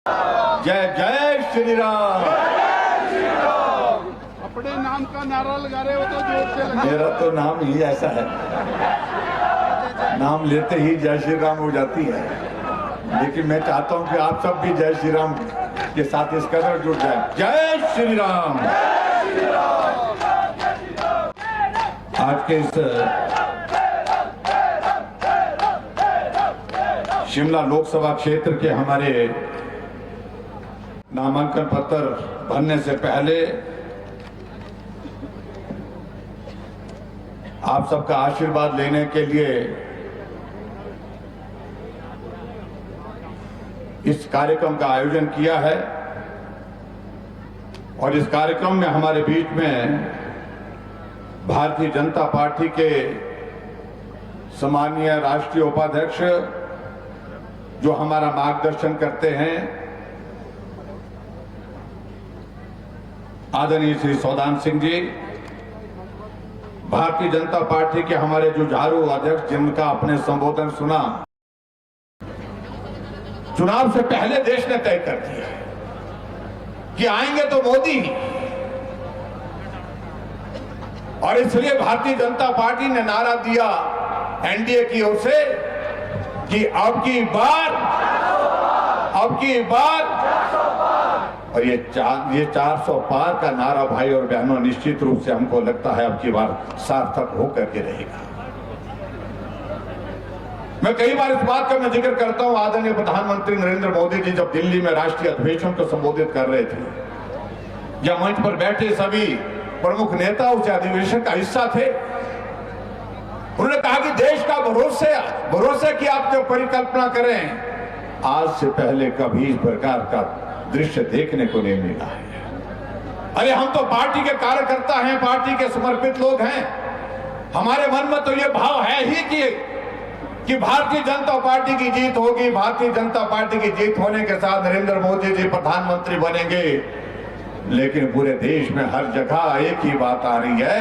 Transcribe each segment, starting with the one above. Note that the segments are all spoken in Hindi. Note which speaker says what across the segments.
Speaker 1: जय जय श्री राम।
Speaker 2: अपने नाम का नारा लगा रहे हो तो जोर से लगा।
Speaker 1: मेरा तो नाम ही ऐसा है, नाम लेते ही जय श्री राम हो जाती है। लेकिन मैं चाहता हूं कि आप सब भी जय श्री राम के साथ इस कदर जुड़ जाए। जय श्री राम। आज के इस शिमला लोकसभा क्षेत्र के हमारे नामांकन पत्र भरने से पहले आप सबका आशीर्वाद लेने के लिए इस कार्यक्रम का आयोजन किया है। और इस कार्यक्रम में हमारे बीच में भारतीय जनता पार्टी के सम्मानीय राष्ट्रीय उपाध्यक्ष जो हमारा मार्गदर्शन करते हैं, आदरणीय श्री सौदान सिंह जी, भारतीय जनता पार्टी के हमारे जुझारू अध्यक्ष जिनका आपने संबोधन सुना, चुनाव से पहले देश ने तय कर दिया कि आएंगे तो मोदी, और इसलिए भारतीय जनता पार्टी ने नारा दिया एनडीए की ओर से कि अब की बार और ये 400 पार का नारा भाई और बहनों निश्चित रूप से हमको लगता है अब की बार सार्थक होकर के रहेगा। मैं कई बार इस बात का मैं जिक्र करता हूं। आदरणीय प्रधानमंत्री नरेंद्र मोदी जी जब दिल्ली में राष्ट्रीय अधिवेशन को संबोधित कर रहे थे, या मंच पर बैठे सभी प्रमुख नेता उस अधिवेशन का हिस्सा थे, उन्होंने कहा कि देश का भरोसे की आप जो परिकल्पना करें, आज से पहले कभी इस प्रकार का दृश्य देखने को नहीं मिला है। अरे हम तो पार्टी के कार्यकर्ता हैं, पार्टी के समर्पित लोग हैं। हमारे मन में तो ये भाव है ही कि भारतीय जनता पार्टी की जीत होगी। भारतीय जनता पार्टी की जीत होने के साथ नरेंद्र मोदी जी प्रधानमंत्री बनेंगे। लेकिन पूरे देश में हर जगह एक ही बात आ रही है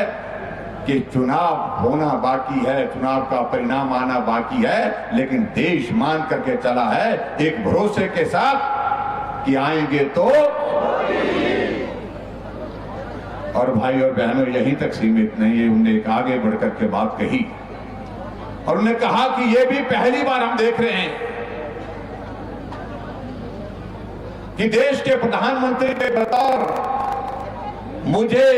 Speaker 1: कि चुनाव होना बाकी है, चुनाव का परिणाम आना बाकी है, लेकिन देश मान करके चला है एक भरोसे के साथ कि आएंगे तो। और भाई और बहनों यहीं तक सीमित नहीं है, उन्होंने एक आगे बढ़कर के बात कही और उन्होंने कहा कि यह भी पहली बार हम देख रहे हैं कि देश के प्रधानमंत्री के बतौर मुझे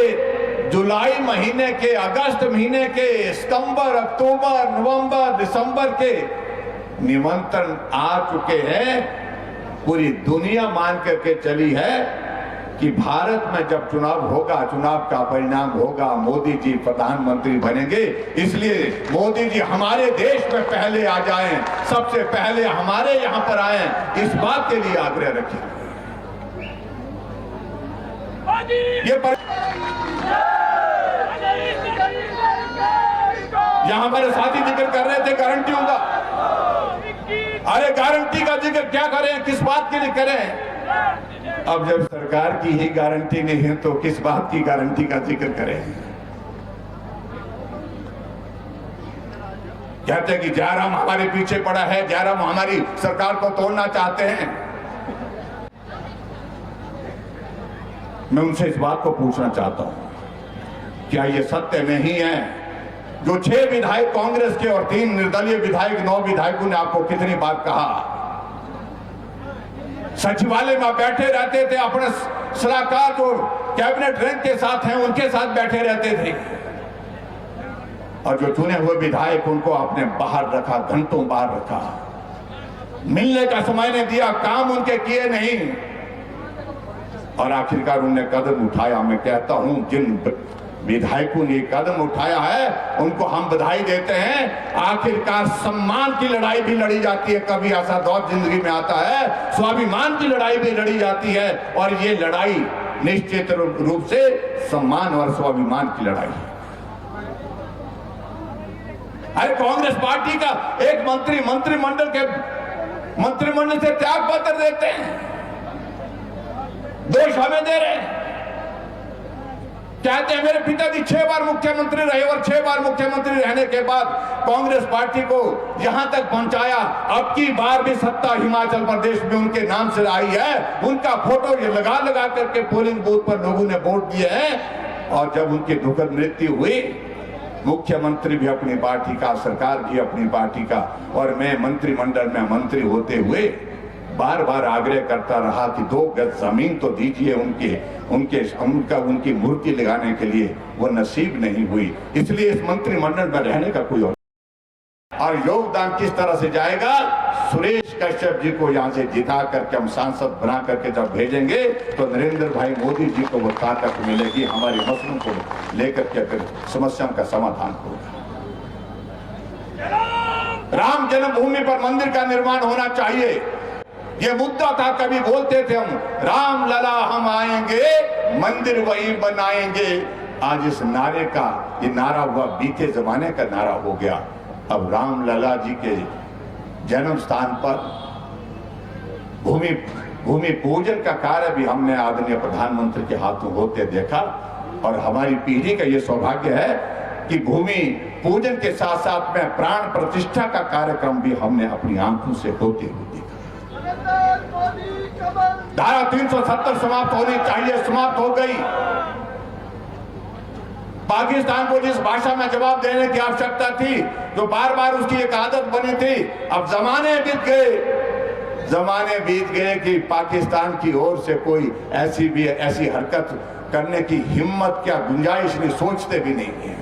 Speaker 1: जुलाई महीने के, अगस्त महीने के, सितंबर, अक्टूबर, नवंबर, दिसंबर के निमंत्रण आ चुके हैं। पूरी दुनिया मान करके चली है कि भारत में जब चुनाव होगा, चुनाव का परिणाम होगा, मोदी जी प्रधानमंत्री बनेंगे। इसलिए मोदी जी हमारे देश में पहले आ जाएं, सबसे पहले हमारे यहां पर आएं, इस बात के लिए आग्रह रखें। यहां हमारे साथी जिक्र कर रहे थे गारंटियों का। अरे गारंटी का जिक्र क्या करें, किस बात के लिए करें? अब जब सरकार की ही गारंटी नहीं है तो किस बात की गारंटी का जिक्र करें? कहते हैं कि जयराम हमारे पीछे पड़ा है, जयराम हमारी सरकार को तोड़ना चाहते हैं। मैं उनसे इस बात को पूछना चाहता हूं, क्या यह सत्य नहीं है जो 6 विधायक कांग्रेस के और 3 निर्दलीय विधायक, 9 विधायकों ने आपको कितनी बार कहा, सचिवालय में बैठे रहते थे, अपने सलाहकार जो कैबिनेट रैंक के साथ हैं उनके साथ बैठे रहते थे, और जो चुने हुए विधायक उनको आपने बाहर रखा, घंटों बाहर रखा, मिलने का समय नहीं दिया, काम उनके किए नहीं, और आखिरकार उन्होंने कदम उठाया। मैं कहता हूं जिन विधायकों ने कदम उठाया है उनको हम बधाई देते हैं। आखिरकार सम्मान की लड़ाई भी लड़ी जाती है, कभी ऐसा दौर जिंदगी में आता है, स्वाभिमान की लड़ाई भी लड़ी जाती है, और ये लड़ाई निश्चित रूप से सम्मान और स्वाभिमान की लड़ाई है। अरे कांग्रेस पार्टी का एक मंत्रिमंडल से त्याग पत्र देते हैं, दोष हमें दे रहे हैं। कहते हैं मेरे पिताजी 6 बार मुख्यमंत्री रहे और 6 बार मुख्यमंत्री रहने के बाद कांग्रेस पार्टी को यहां तक पहुंचाया। अब की बार भी सत्ता हिमाचल प्रदेश में उनके नाम से आई है। उनका फोटो ये लगा लगा करके पोलिंग बूथ पर लोगों ने वोट दिए हैं। और जब उनकी दुखद मृत्यु हुई, मुख्यमंत्री भी अपनी पार्टी का, सरकार भी अपनी पार्टी का, और मैं मंत्रिमंडल में मंत्री होते हुए बार बार आग्रह करता रहा कि 2 गज जमीन तो दीजिए उनकी मूर्ति लगाने के लिए। वो नसीब नहीं हुई, इसलिए इस मंत्रिमंडल में रहने का कोई और योगदान किस तरह से जाएगा। सुरेश कश्यप जी को यहां से जिता करके हम सांसद बना करके जब भेजेंगे तो नरेंद्र भाई मोदी जी को वो ताकत मिलेगी हमारे मसलों को लेकर के फिर समस्याओं का समाधान होगा। राम जन्मभूमि पर मंदिर का निर्माण होना चाहिए, ये मुद्दा था। कभी बोलते थे हम राम लला हम आएंगे, मंदिर वही बनाएंगे। आज इस नारे का, ये नारा हुआ बीते जमाने का नारा हो गया। अब राम लला जी के जन्म स्थान पर भूमि पूजन का कार्य भी हमने आदरणीय प्रधानमंत्री के हाथों होते देखा। और हमारी पीढ़ी का ये सौभाग्य है कि भूमि पूजन के साथ साथ में प्राण प्रतिष्ठा का कार्यक्रम भी हमने अपनी आंखों से होते हुए देखा। धारा 370 समाप्त होनी चाहिए, समाप्त हो गई। पाकिस्तान को जिस भाषा में जवाब देने की आवश्यकता थी, जो बार बार उसकी एक आदत बनी थी, अब जमाने बीत गए कि पाकिस्तान की ओर से कोई ऐसी हरकत करने की हिम्मत क्या गुंजाइश नहीं, सोचते भी नहीं है।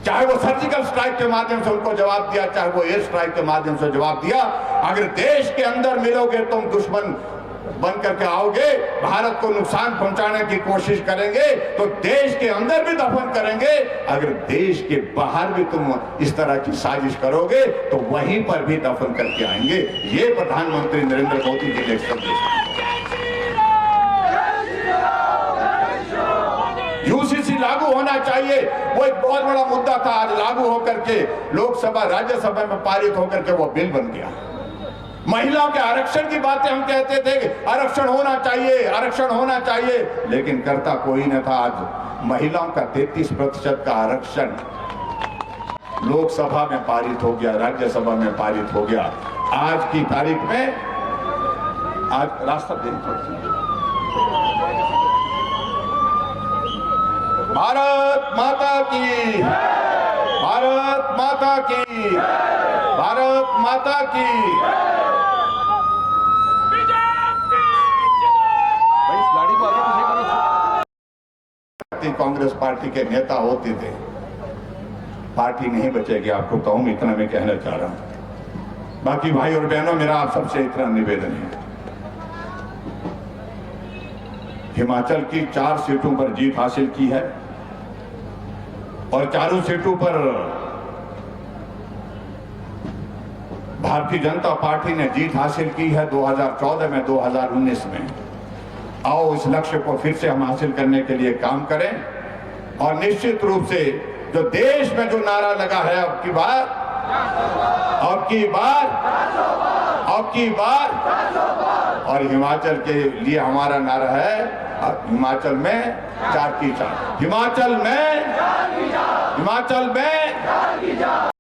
Speaker 1: चाहे वो सर्जिकल स्ट्राइक के माध्यम से उनको जवाब दिया, चाहे वो एयर स्ट्राइक के माध्यम से जवाब दिया। अगर देश के अंदर मिलोगे तुम दुश्मन बन करके आओगे, भारत को नुकसान पहुंचाने की कोशिश करेंगे तो देश के अंदर भी दफन करेंगे। अगर देश के बाहर भी तुम इस तरह की साजिश करोगे तो वहीं पर भी दफन करके आएंगे। ये प्रधानमंत्री नरेंद्र मोदी जी ने संदेश। यूसीसी लागू होना चाहिए, वो एक बहुत बड़ा मुद्दा था। आज लागू होकर के लोकसभा राज्यसभा में पारित होकर के वो बिल बन गया। महिलाओं के आरक्षण की बातें हम कहते थे, आरक्षण होना चाहिए, आरक्षण होना चाहिए, लेकिन करता कोई न था। आज महिलाओं का 33% का आरक्षण लोकसभा में पारित हो गया, राज्यसभा में पारित हो गया। आज की तारीख में, आज रास्ता भारत माता की, भारत माता की, भारत माता की। कांग्रेस पार्टी के नेता होते थे, पार्टी नहीं बचेगी, आपको कहूं, इतना मैं कहना चाह रहा हूं। बाकी भाई और बहनों, मेरा आप सबसे इतना निवेदन है, हिमाचल की 4 सीटों पर जीत हासिल की है और 4 सीटों पर भारतीय जनता पार्टी ने जीत हासिल की है 2014 में, 2019 में। आओ इस लक्ष्य को फिर से हम हासिल करने के लिए काम करें। और निश्चित रूप से जो देश में जो नारा लगा है अब की बार और हिमाचल के लिए हमारा नारा है हिमाचल में 4 की 4, हिमाचल में